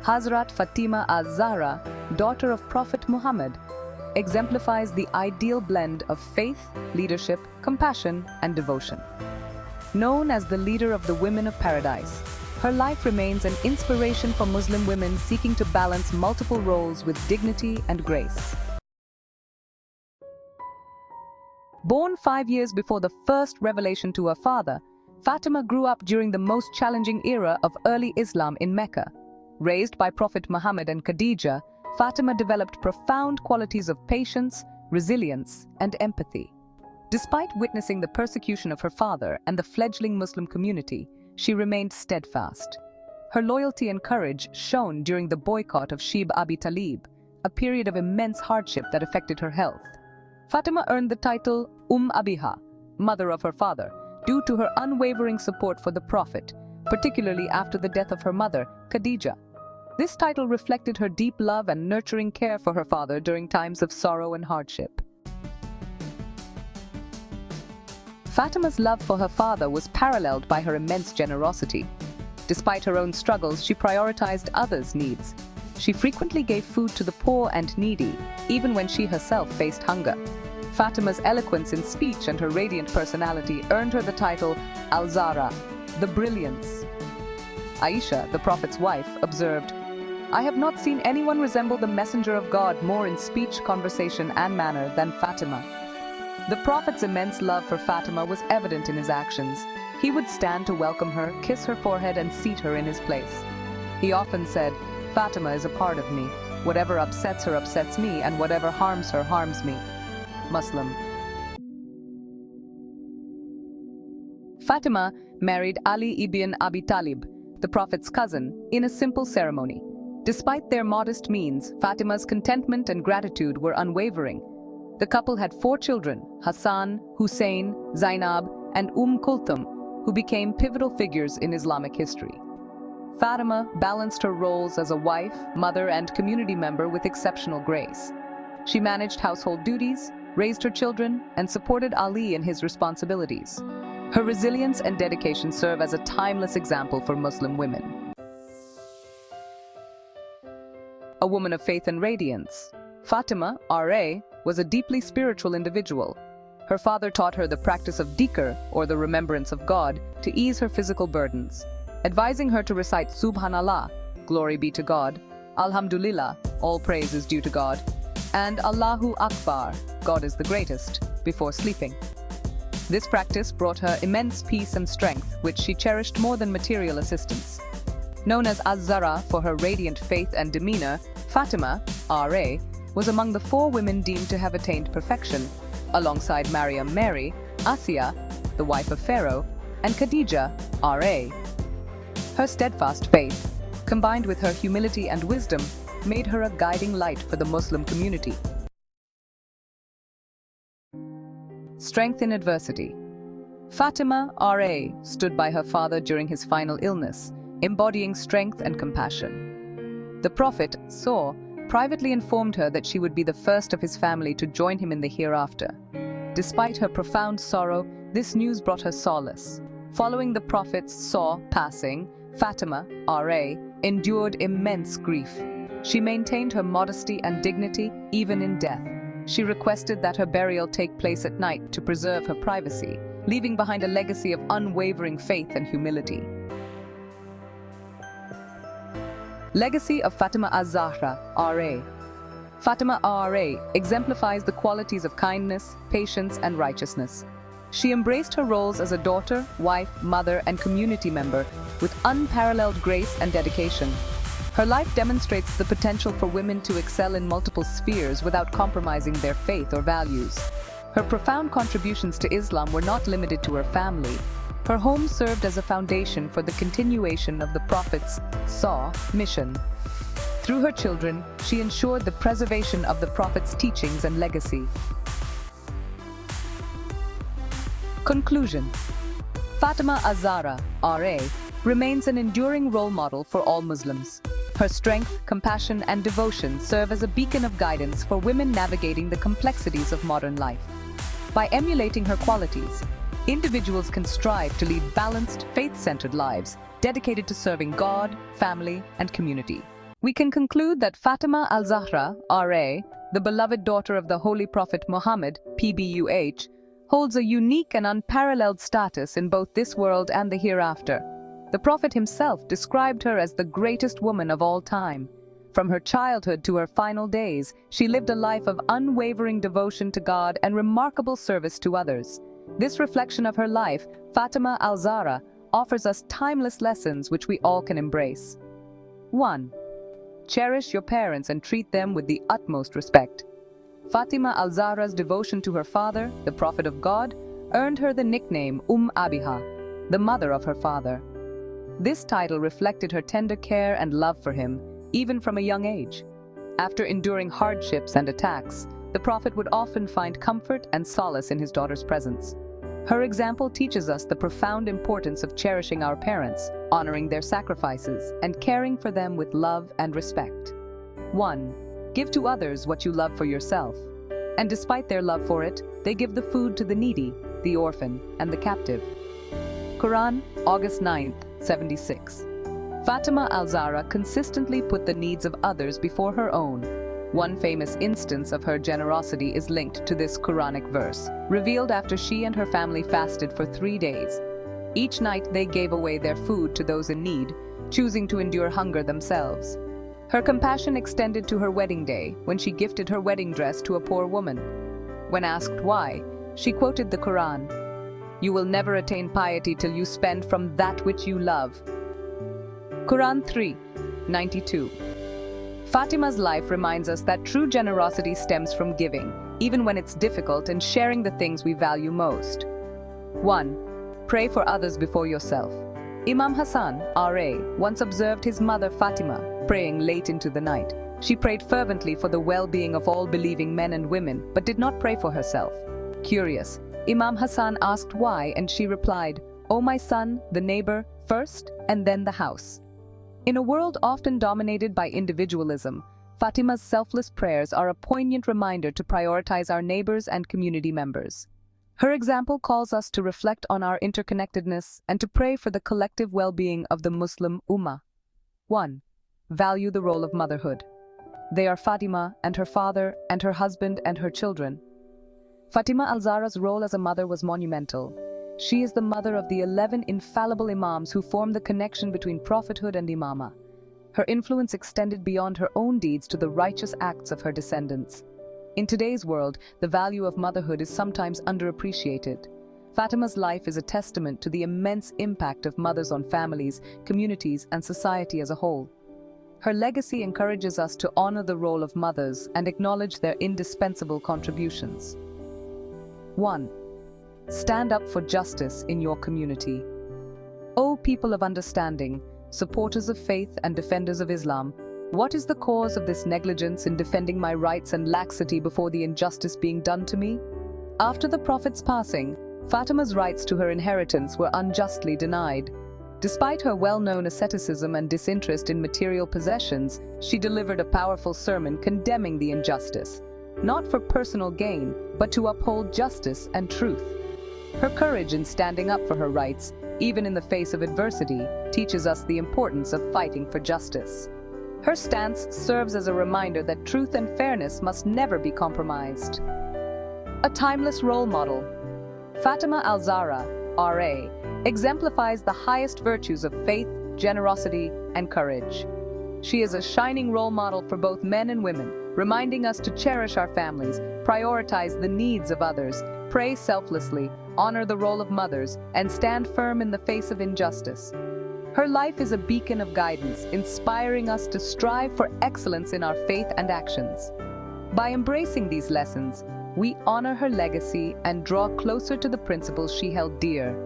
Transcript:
Hazrat Fatima Az-Zahra, daughter of Prophet Muhammad, exemplifies the ideal blend of faith, leadership, compassion, and devotion. Known as the leader of the women of paradise, her life remains an inspiration for Muslim women seeking to balance multiple roles with dignity and grace. Born 5 years before the first revelation to her father, Fatima grew up during the most challenging era of early Islam in Mecca. Raised by Prophet Muhammad and Khadija, Fatima developed profound qualities of patience, resilience, and empathy. Despite witnessing the persecution of her father and the fledgling Muslim community, she remained steadfast. Her loyalty and courage shone during the boycott of Shib Abi Talib, a period of immense hardship that affected her health. Fatima earned the title Abiha, mother of her father, due to her unwavering support for the Prophet, particularly after the death of her mother, Khadija. This title reflected her deep love and nurturing care for her father during times of sorrow and hardship. Fatima's love for her father was paralleled by her immense generosity. Despite her own struggles, she prioritized others' needs. She frequently gave food to the poor and needy, even when she herself faced hunger. Fatima's eloquence in speech and her radiant personality earned her the title Az-Zahra, the Brilliance. Aisha, the Prophet's wife, observed, "I have not seen anyone resemble the Messenger of God more in speech, conversation, and manner than Fatima." The Prophet's immense love for Fatima was evident in his actions. He would stand to welcome her, kiss her forehead, and seat her in his place. He often said, "Fatima is a part of me. Whatever upsets her upsets me, and whatever harms her harms me." Muslim. Fatima married Ali ibn Abi Talib, the Prophet's cousin, in a simple ceremony. Despite their modest means, Fatima's contentment and gratitude were unwavering. The couple had 4 children, Hassan, Hussein, Zainab, and Kulthum, who became pivotal figures in Islamic history. Fatima balanced her roles as a wife, mother, and community member with exceptional grace. She managed household duties, raised her children, and supported Ali in his responsibilities. Her resilience and dedication serve as a timeless example for Muslim women. A woman of faith and radiance, Fatima, R.A., was a deeply spiritual individual. Her father taught her the practice of dhikr, or the remembrance of God, to ease her physical burdens, advising her to recite Subhanallah, glory be to God, Alhamdulillah, all praise is due to God, and Allahu Akbar, God is the greatest, before sleeping. This practice brought her immense peace and strength, which she cherished more than material assistance. Known as Az-Zahra for her radiant faith and demeanor, Fatima, R.A., was among the 4 women deemed to have attained perfection, alongside Maryam Mary, Asiya, the wife of Pharaoh, and Khadija, R.A. Her steadfast faith, combined with her humility and wisdom, made her a guiding light for the Muslim community. Strength in adversity. Fatima, R.A., stood by her father during his final illness, embodying strength and compassion. The Prophet, privately informed her that she would be the first of his family to join him in the hereafter. Despite her profound sorrow, this news brought her solace. Following the Prophet's passing, Fatima, R.A., endured immense grief. She maintained her modesty and dignity even in death. She requested that her burial take place at night to preserve her privacy, leaving behind a legacy of unwavering faith and humility. Legacy of Fatima Az-Zahra, R.A. Fatima, R.A., exemplifies the qualities of kindness, patience, and righteousness. She embraced her roles as a daughter, wife, mother, and community member with unparalleled grace and dedication. Her life demonstrates the potential for women to excel in multiple spheres without compromising their faith or values. Her profound contributions to Islam were not limited to her family. Her home served as a foundation for the continuation of the Prophet's mission. Through her children, she ensured the preservation of the Prophet's teachings and legacy. Conclusion. Fatima Az-Zahra, R.A., remains an enduring role model for all Muslims. Her strength, compassion, and devotion serve as a beacon of guidance for women navigating the complexities of modern life. By emulating her qualities, individuals can strive to lead balanced, faith-centered lives dedicated to serving God, family, and community. We can conclude that Fatima al-Zahra, R.A., the beloved daughter of the Holy Prophet Muhammad, PBUH, holds a unique and unparalleled status in both this world and the hereafter. The Prophet himself described her as the greatest woman of all time. From her childhood to her final days, she lived a life of unwavering devotion to God and remarkable service to others. This reflection of her life, Fatima al-Zahra, offers us timeless lessons which we all can embrace. 1. Cherish your parents and treat them with the utmost respect. Fatima al-Zahra's devotion to her father, the Prophet of God, earned her the nickname Abiha, the mother of her father. This title reflected her tender care and love for him, even from a young age. After enduring hardships and attacks, the Prophet would often find comfort and solace in his daughter's presence. Her example teaches us the profound importance of cherishing our parents, honoring their sacrifices, and caring for them with love and respect. 1. Give to others what you love for yourself. And despite their love for it, they give the food to the needy, the orphan, and the captive. Quran, August 9, 76. Fatima al-Zahra consistently put the needs of others before her own. One famous instance of her generosity is linked to this Quranic verse, revealed after she and her family fasted for 3 days. Each night they gave away their food to those in need, choosing to endure hunger themselves. Her compassion extended to her wedding day, when she gifted her wedding dress to a poor woman. When asked why, she quoted the Quran, "You will never attain piety till you spend from that which you love." Quran 3:92. Fatima's life reminds us that true generosity stems from giving, even when it's difficult, and sharing the things we value most. 1. Pray for others before yourself. Imam Hassan, R.A., once observed his mother Fatima praying late into the night. She prayed fervently for the well-being of all believing men and women, but did not pray for herself. Curious, Imam Hassan asked why, and she replied, "O my son, the neighbor first, and then the house." In a world often dominated by individualism, Fatima's selfless prayers are a poignant reminder to prioritize our neighbors and community members. Her example calls us to reflect on our interconnectedness and to pray for the collective well-being of the Muslim Ummah. 1. Value the role of motherhood. They are Fatima and her father and her husband and her children. Fatima al-Zahra's role as a mother was monumental. She is the mother of the 11 infallible imams who form the connection between prophethood and imama. Her influence extended beyond her own deeds to the righteous acts of her descendants. In today's world, the value of motherhood is sometimes underappreciated. Fatima's life is a testament to the immense impact of mothers on families, communities, and society as a whole. Her legacy encourages us to honor the role of mothers and acknowledge their indispensable contributions. 1. Stand up for justice in your community. O people of understanding, supporters of faith and defenders of Islam, what is the cause of this negligence in defending my rights and laxity before the injustice being done to me? After the Prophet's passing, Fatima's rights to her inheritance were unjustly denied. Despite her well-known asceticism and disinterest in material possessions, she delivered a powerful sermon condemning the injustice, not for personal gain, but to uphold justice and truth. Her courage in standing up for her rights, even in the face of adversity, teaches us the importance of fighting for justice. Her stance serves as a reminder that truth and fairness must never be compromised. A timeless role model. Fatima al-Zahra, R.A., exemplifies the highest virtues of faith, generosity, and courage. She is a shining role model for both men and women, reminding us to cherish our families, prioritize the needs of others, pray selflessly, honor the role of mothers, and stand firm in the face of injustice. Her life is a beacon of guidance, inspiring us to strive for excellence in our faith and actions. By embracing these lessons, we honor her legacy and draw closer to the principles she held dear.